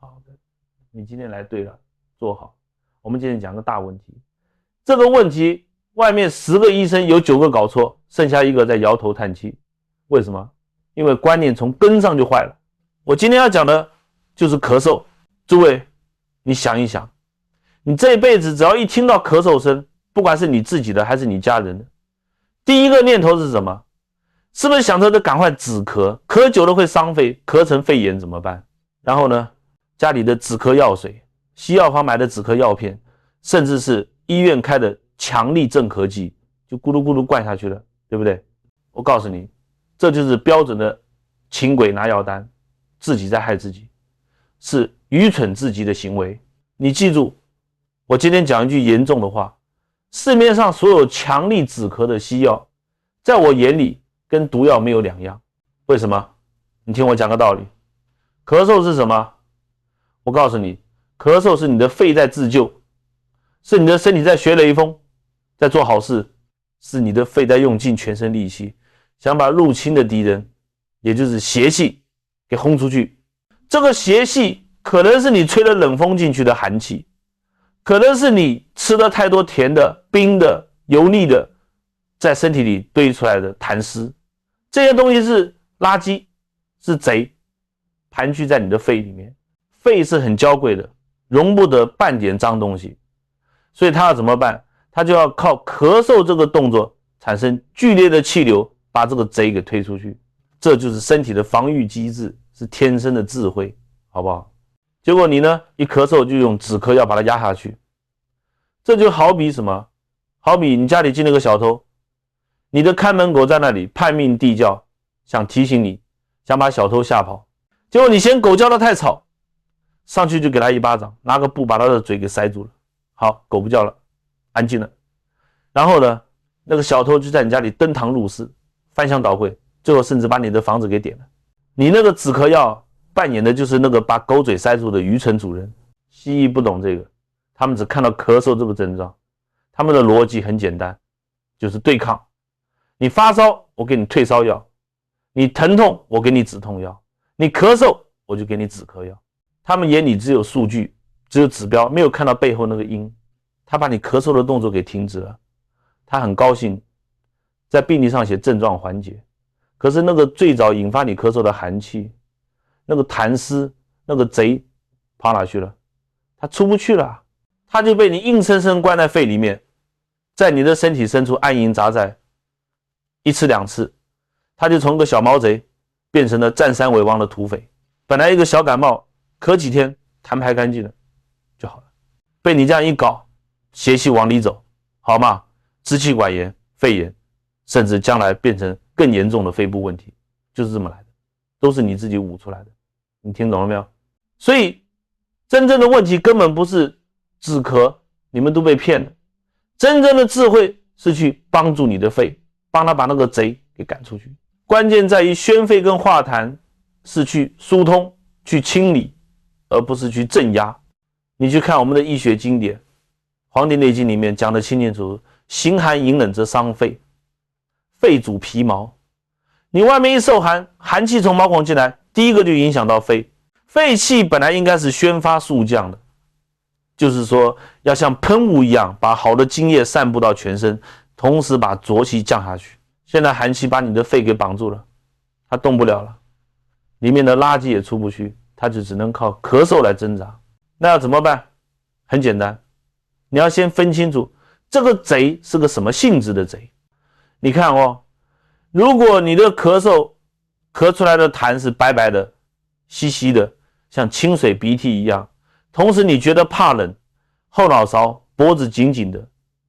好的，你今天来对了，做好。我们今天讲个大问题，这个问题外面10个医生有9个搞错，剩下1个在摇头叹气。为什么？因为观念从根上就坏了。我今天要讲的就是咳嗽。诸位，你想一想，你这一辈子只要一听到咳嗽声，不管是你自己的还是你家人的，第一个念头是什么？是不是想着赶快止咳？咳久了会伤肺，咳成肺炎怎么办？然后呢，家里的止咳药水，西药房买的止咳药片，甚至是医院开的强力镇咳剂，就咕噜咕噜灌下去了，对不对？我告诉你，这就是标准的请鬼拿药单，自己在害自己，是愚蠢至极的行为。你记住，我今天讲一句严重的话，市面上所有强力止咳的西药，在我眼里跟毒药没有两样。为什么？你听我讲个道理。咳嗽是什么？我告诉你，咳嗽是你的肺在自救，是你的身体在学雷锋，在做好事，是你的肺在用尽全身力气，想把入侵的敌人，也就是邪气给轰出去。这个邪气可能是你吹了冷风进去的寒气，可能是你吃了太多甜的、冰的、油腻的，在身体里堆出来的痰湿，这些东西是垃圾，是贼，盘踞在你的肺里面。肺是很娇贵的，容不得半点脏东西，所以他要怎么办？他就要靠咳嗽这个动作产生剧烈的气流，把这个贼给推出去。这就是身体的防御机制，是天生的智慧，好不好？结果你呢，一咳嗽就用止咳药把它压下去。这就好比什么？好比你家里进了个小偷，你的看门狗在那里叛命地叫，想提醒你，想把小偷吓跑。结果你嫌狗叫得太吵，上去就给他一巴掌，拿个布把他的嘴给塞住了。好，狗不叫了，安静了。然后呢，那个小偷就在你家里登堂入室，翻箱倒柜，最后甚至把你的房子给点了。你那个止咳药扮演的就是那个把狗嘴塞住的愚蠢主人。西医不懂这个，他们只看到咳嗽这个症状，他们的逻辑很简单，就是对抗。你发烧，我给你退烧药；你疼痛，我给你止痛药；你咳嗽，我就给你止咳药。他们眼里只有数据，只有指标，没有看到背后那个因。他把你咳嗽的动作给停止了，他很高兴，在病历上写症状缓解。可是那个最早引发你咳嗽的寒气，那个痰湿，那个贼跑哪去了？他出不去了，他就被你硬生生关在肺里面，在你的身体深处安营扎寨，一次两次，他就从个小毛贼变成了占山为王的土匪。本来一个小感冒咳几天痰排干净了就好了，被你这样一搞，邪气往里走，好吗？支气管炎、肺炎，甚至将来变成更严重的肺部问题，就是这么来的，都是你自己捂出来的。你听懂了没有？所以真正的问题根本不是止咳，你们都被骗了。真正的智慧是去帮助你的肺，帮他把那个贼给赶出去。关键在于宣肺跟化痰是去疏通、去清理，而不是去镇压。你去看我们的医学经典，《黄帝内经》里面讲得清清楚楚，形寒饮冷则伤肺，肺主皮毛。你外面一受寒，寒气从毛孔进来，第一个就影响到肺。肺气本来应该是宣发肃降的，就是说要像喷雾一样，把好的津液散布到全身，同时把浊气降下去。现在寒气把你的肺给绑住了，它动不了了，里面的垃圾也出不去，它就只能靠咳嗽来挣扎。那要怎么办？很简单，你要先分清楚这个贼是个什么性质的贼。你看哦，如果你的咳嗽咳出来的痰是白白的、稀稀的，像清水鼻涕一样，同时你觉得怕冷，后脑勺、脖子紧紧的，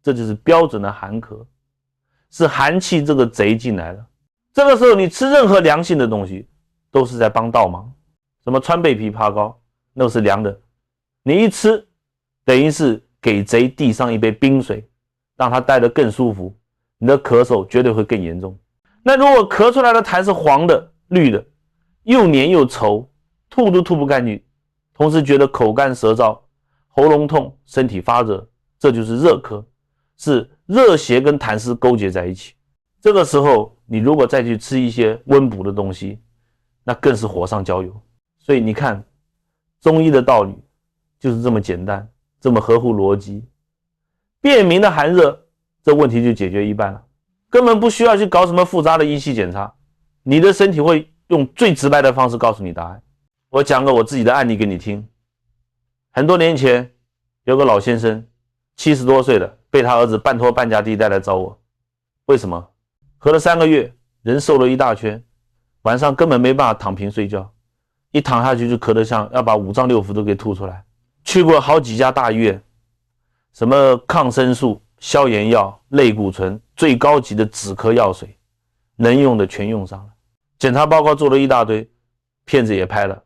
这就是标准的寒咳，是寒气这个贼进来了。这个时候你吃任何凉性的东西都是在帮倒忙，什么川贝枇杷膏那是凉的，你一吃等于是给贼递上一杯冰水，让他待得更舒服，你的咳嗽绝对会更严重。那如果咳出来的痰是黄的、绿的，又黏又稠，吐都吐不干净，同时觉得口干舌燥、喉咙痛、身体发热，这就是热咳，是热邪跟痰湿勾结在一起。这个时候你如果再去吃一些温补的东西，那更是火上浇油。所以你看，中医的道理就是这么简单，这么合乎逻辑。便民的寒热，这问题就解决一半了，根本不需要去搞什么复杂的仪器检查，你的身体会用最直白的方式告诉你答案。我讲个我自己的案例给你听。很多年前有个老先生70多岁了，被他儿子半拖半夹地带来找我。为什么？咳了3个月，人瘦了一大圈，晚上根本没办法躺平睡觉，一躺下去就咳得像要把5脏6腑都给吐出来。去过好几家大医院，什么抗生素、消炎药、类固醇，最高级的止咳药水，能用的全用上了。检查报告做了一大堆，片子也拍了，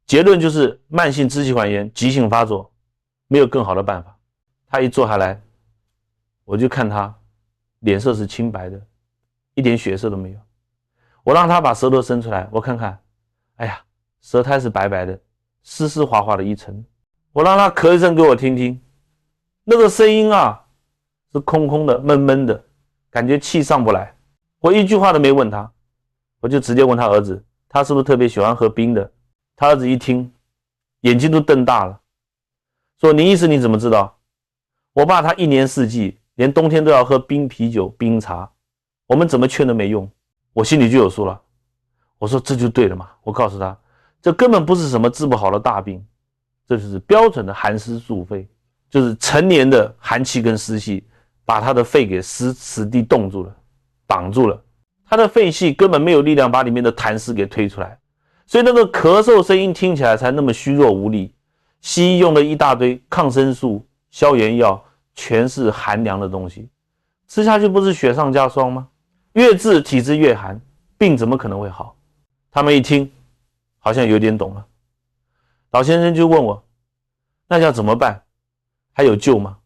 结论就是慢性支气管炎急性发作，没有更好的办法。他一坐下来，我就看他脸色是清白的，一点血色都没有。我让他把舌头伸出来，我看看，哎呀，舌苔是白白的，湿湿滑滑的一层。我让他咳一声给我听听，那个声音啊，是空空的，闷闷的，感觉气上不来。我一句话都没问他，我就直接问他儿子，他是不是特别喜欢喝冰的？他儿子一听，眼睛都瞪大了，说你意思你怎么知道？我爸他1年4季连冬天都要喝冰啤酒、冰茶，我们怎么劝都没用。我心里就有数了，我说这就对了嘛。我告诉他，这根本不是什么治不好的大病，这就是标准的寒湿阻肺，就是成年的寒气跟湿气把他的肺给死地冻住了，绑住了，他的肺系根本没有力量把里面的痰湿给推出来，所以那个咳嗽声音听起来才那么虚弱无力。西医用了一大堆抗生素、消炎药，全是寒凉的东西，吃下去不是雪上加霜吗？越治体质越寒，病怎么可能会好？他们一听好像有点懂了，老先生就问我，那要怎么办？还有救吗？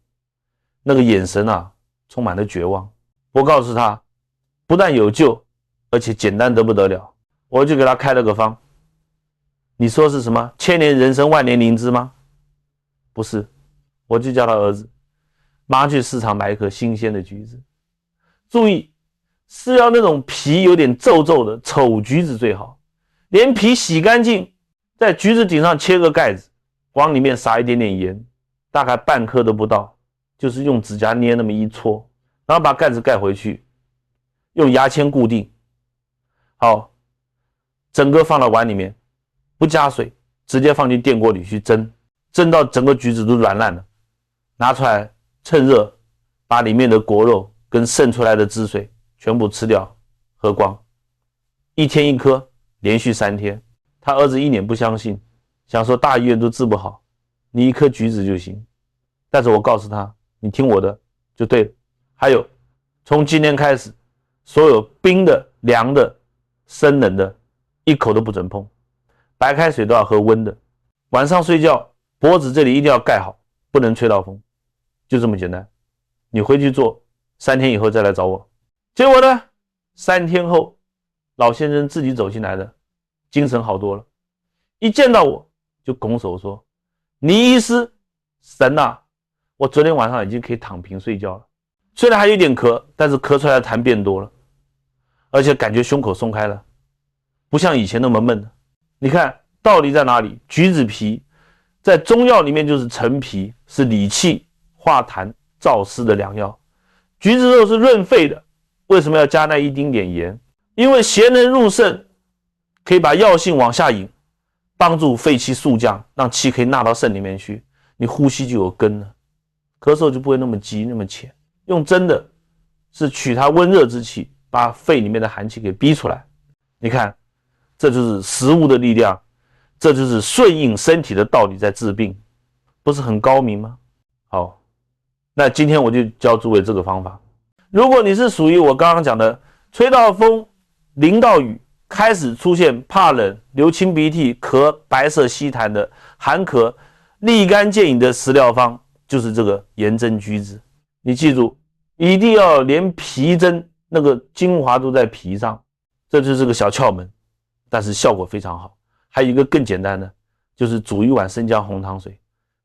那个眼神啊，充满了绝望。我告诉他，不但有救，而且简单得不得了。我就给他开了个方。你说是什么千年人参万年灵芝吗？不是，我就叫他儿子马上去市场买一颗新鲜的橘子。注意，是要那种皮有点皱皱的丑橘子最好，连皮洗干净，在橘子顶上切个盖子，往里面撒一点点盐，大概半颗都不到，就是用指甲捏那么一搓，然后把盖子盖回去，用牙签固定。好，整个放到碗里面，不加水，直接放进电锅里去蒸，蒸到整个橘子都软烂了，拿出来趁热把里面的果肉跟渗出来的汁水全部吃掉，喝光。1天1颗，连续3天。他儿子一脸不相信，想说大医院都治不好，你1颗橘子就行。但是我告诉他，你听我的就对了。还有，从今天开始，所有冰的、凉的、生冷的，一口都不准碰，白开水都要喝温的。晚上睡觉，脖子这里一定要盖好，不能吹到风，就这么简单。你回去做，3天以后再来找我。结果呢，3天后，老先生自己走进来的，精神好多了，一见到我就拱手说，倪医师神啊，我昨天晚上已经可以躺平睡觉了，虽然还有点咳，但是咳出来的痰变多了，而且感觉胸口松开了，不像以前那么闷了。你看道理在哪里？橘子皮在中药里面就是陈皮，是理气化痰燥湿的良药。橘子肉是润肺的，为什么要加那一丁点盐？因为邪能入肾，可以把药性往下引，帮助肺气速降，让气可以纳到肾里面去，你呼吸就有根了，咳嗽就不会那么急那么浅。用蒸的是取它温热之气，把肺里面的寒气给逼出来。你看，这就是食物的力量，这就是顺应身体的道理在治病，不是很高明吗？好，那今天我就教诸位这个方法。如果你是属于我刚刚讲的吹到风淋到雨开始出现怕冷流清鼻涕咳白色稀痰的寒咳，立竿见影的食疗方就是这个盐蒸橘子。你记住，一定要连皮蒸，那个精华都在皮上，这就是个小窍门，但是效果非常好。还有一个更简单的，就是煮1碗生姜红糖水，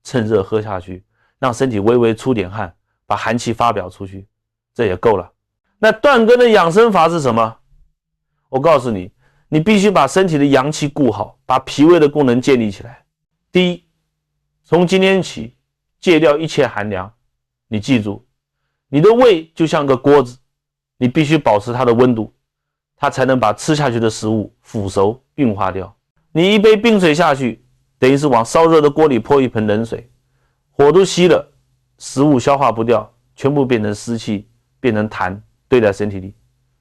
趁热喝下去，让身体微微出点汗，把寒气发表出去，这也够了。那断根的养生法是什么？我告诉你，你必须把身体的阳气顾好，把脾胃的功能建立起来。第一，从今天起戒掉一切寒凉。你记住，你的胃就像个锅子，你必须保持它的温度，它才能把吃下去的食物腐熟运化掉。你一杯冰水下去，等于是往烧热的锅里泼一盆冷水，火都熄了，食物消化不掉，全部变成湿气，变成痰堆在身体里，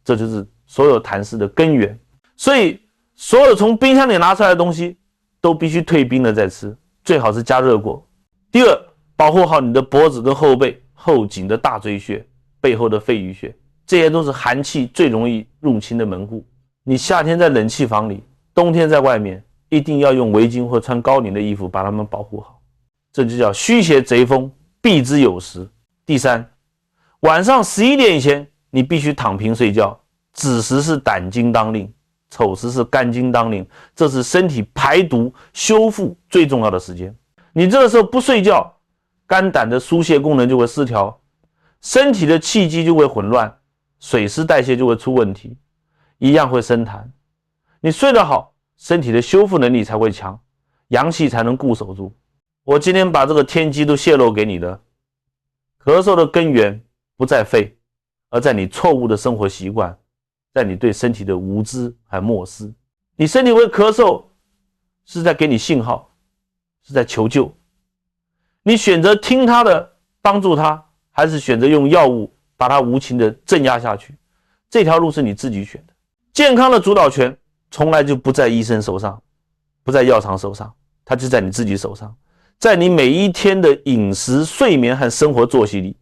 这就是所有痰湿的根源。所以所有从冰箱里拿出来的东西都必须退冰了再吃，最好是加热过。第二，保护好你的脖子跟后背、后颈的大椎穴、背后的肺俞穴，这些都是寒气最容易入侵的门户。你夏天在冷气房里，冬天在外面，一定要用围巾或穿高领的衣服把它们保护好。这就叫虚邪贼风，避之有时。第三，晚上11点以前你必须躺平睡觉，子时是胆经当令，丑时是肝经当令，这是身体排毒修复最重要的时间。你这个时候不睡觉，肝胆的疏泄功能就会失调，身体的气机就会混乱，水湿代谢就会出问题，一样会生痰。你睡得好，身体的修复能力才会强，阳气才能固守住。我今天把这个天机都泄露给你的，咳嗽的根源不在肺，而在你错误的生活习惯，在你对身体的无知和漠视。你身体会咳嗽，是在给你信号，是在求救。你选择听他的，帮助他，还是选择用药物把它无情的镇压下去，这条路是你自己选的。健康的主导权从来就不在医生手上，不在药厂手上，它就在你自己手上，在你每一天的饮食、睡眠和生活作息里。